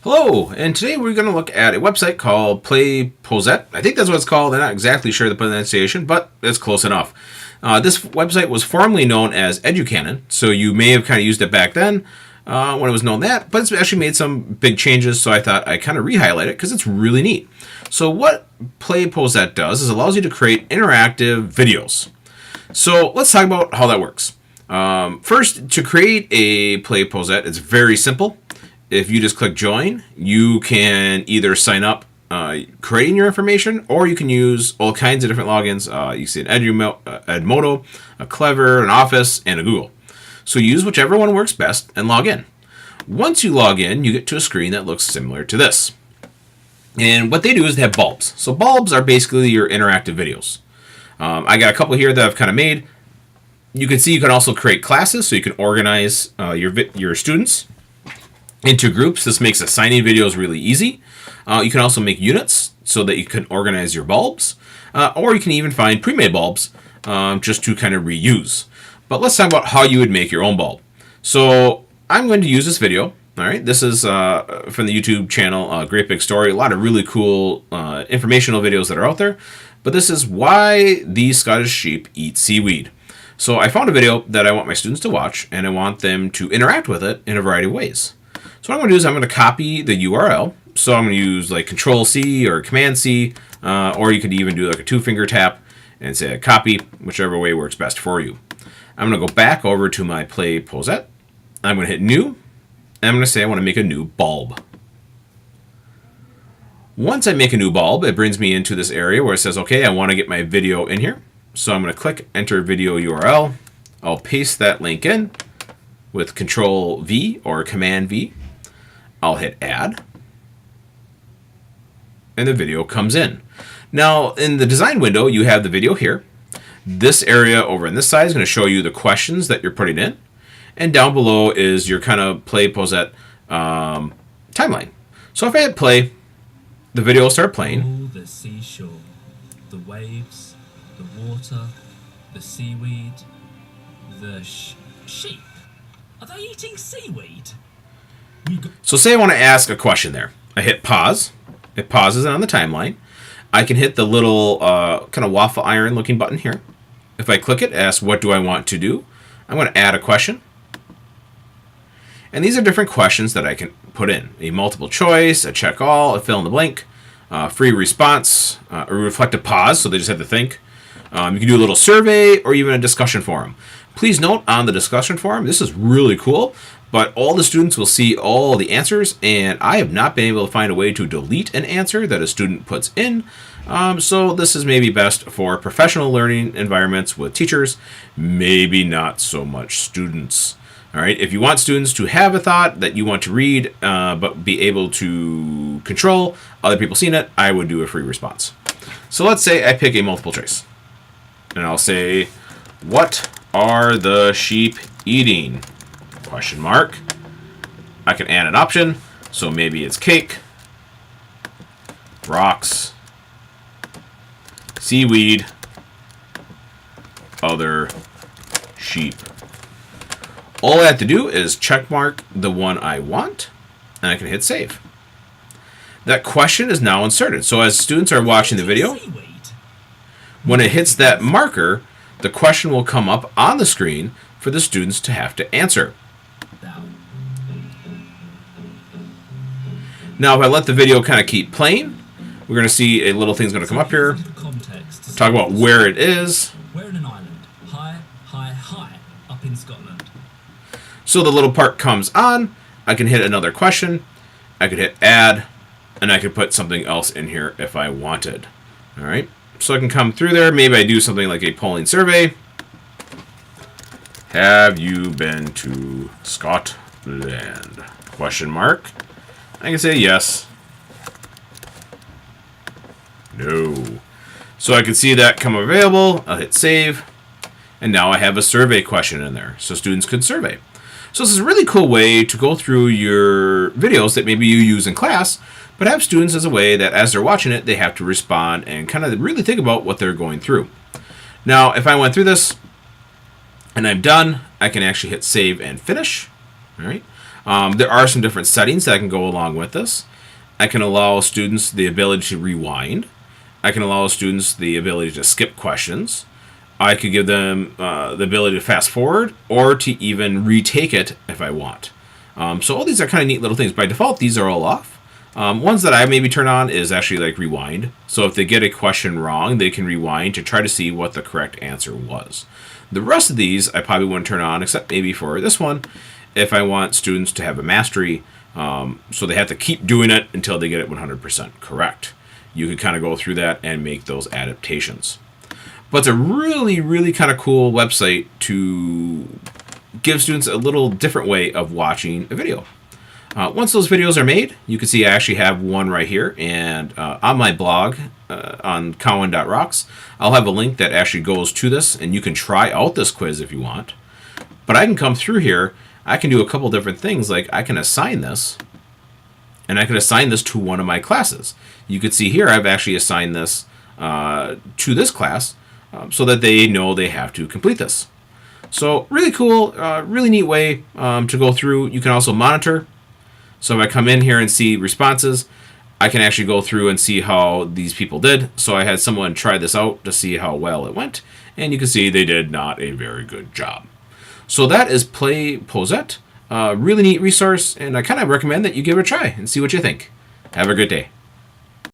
Hello, and today we're going to look at a website called PlayPosit. I think that's what it's called. I'm not exactly sure the pronunciation, but it's close enough. This website was formerly known as EduCanon, so you may have kind of used it back then when it was known that, but it's actually made some big changes, so I thought I'd kind of re-highlight it because it's really neat. So what PlayPosit does is allows you to create interactive videos. So let's talk about how that works. First, to create a PlayPosit, it's very simple. If you just click join, you can either sign up creating your information, or you can use all kinds of different logins. You see an Edmodo, a Clever, an Office, and a Google. So use whichever one works best and log in. Once you log in, you get to a screen that looks similar to this. And what they do is they have bulbs. So bulbs are basically your interactive videos. I got a couple here that I've kind of made. You can see you can also create classes, so you can organize your students into groups. This makes assigning videos really easy. You can also make units so that you can organize your bulbs, or you can even find pre-made bulbs just to kind of reuse. But let's talk about how you would make your own bulb. So I'm going to use this video. All right, this is from the YouTube channel, Great Big Story. A lot of really cool informational videos that are out there. But this is why these Scottish sheep eat seaweed. So I found a video that I want my students to watch, and I want them to interact with it in a variety of ways. So what I'm going to do is I'm going to copy the URL. So I'm going to use like Control C or Command C, or you could even do like a two-finger tap and say copy, whichever way works best for you. I'm going to go back over to my PlayPosit. I'm going to hit New, and I'm going to say I want to make a new bulb. Once I make a new bulb, it brings me into this area where it says, okay, I want to get my video in here. So I'm going to click Enter Video URL. I'll paste that link in with Control V or Command V. I'll hit Add, and the video comes in. Now, in the design window, you have the video here. This area over on this side is going to show you the questions that you're putting in, and down below is your kind of PlayPosit timeline. So if I hit play, the video will start playing. Oh, the seashore, the waves, the water, the seaweed, the sheep. Are they eating seaweed? So say I want to ask a question there. I hit pause. It pauses it on the timeline. I can hit the little kind of waffle iron looking button here. If I click it, it asks what do I want to do. I'm going to add a question. And these are different questions that I can put in. A multiple choice, a check all, a fill in the blank, free response, a reflective pause, so they just have to think. You can do a little survey or even a discussion forum. Please note on the discussion forum, this is really cool, but all the students will see all the answers, and I have not been able to find a way to delete an answer that a student puts in. So this is maybe best for professional learning environments with teachers, maybe not so much students. All right, if you want students to have a thought that you want to read, but be able to control other people seeing it, I would do a free response. So let's say I pick a multiple choice, and I'll say, what are the sheep eating? Question mark. I can add an option, so maybe it's cake, rocks, seaweed, other sheep. All I have to do is check mark the one I want, and I can hit save. That question is now inserted. So as students are watching the video, when it hits that marker, the question will come up on the screen for the students to have to answer. Now, if I let the video kind of keep playing, we're going to see a little thing's going to come up here. Talk about where it is. We're in an island, high, up in Scotland. So the little part comes on. I can hit another question. I could hit add, and I could put something else in here if I wanted. All right. So I can come through there. Maybe I do something like a polling survey. Have you been to Scotland? Question mark. I can say yes. No. So I can see that come available. I'll hit save. And now I have a survey question in there. So students can survey. So this is a really cool way to go through your videos that maybe you use in class, but have students as a way that as they're watching it, they have to respond and kind of really think about what they're going through. Now, if I went through this and I'm done, I can actually hit save and finish. All right. There are some different settings that can go along with this. I can allow students the ability to rewind. I can allow students the ability to skip questions. I could give them the ability to fast forward or to even retake it if I want. So all these are kind of neat little things. By default, these are all off. Ones that I maybe turn on is actually like rewind. So if they get a question wrong, they can rewind to try to see what the correct answer was. The rest of these I probably wouldn't turn on, except maybe for this one, if I want students to have a mastery, so they have to keep doing it until they get it 100% correct. You could kind of go through that and make those adaptations. But it's a really, really kind of cool website to give students a little different way of watching a video. Once those videos are made, you can see I actually have one right here, and on my blog on cowan.rocks, I'll have a link that actually goes to this, and you can try out this quiz if you want. But I can come through here, I can do a couple different things, like I can assign this, and I can assign this to one of my classes. You can see here I've actually assigned this to this class so that they know they have to complete this. So really cool, really neat way to go through. You can also monitor. So if I come in here and see responses, I can actually go through and see how these people did. So I had someone try this out to see how well it went, and you can see they did not a very good job. So that is PlayPosit. Really neat resource, and I kind of recommend that you give it a try and see what you think. Have a good day.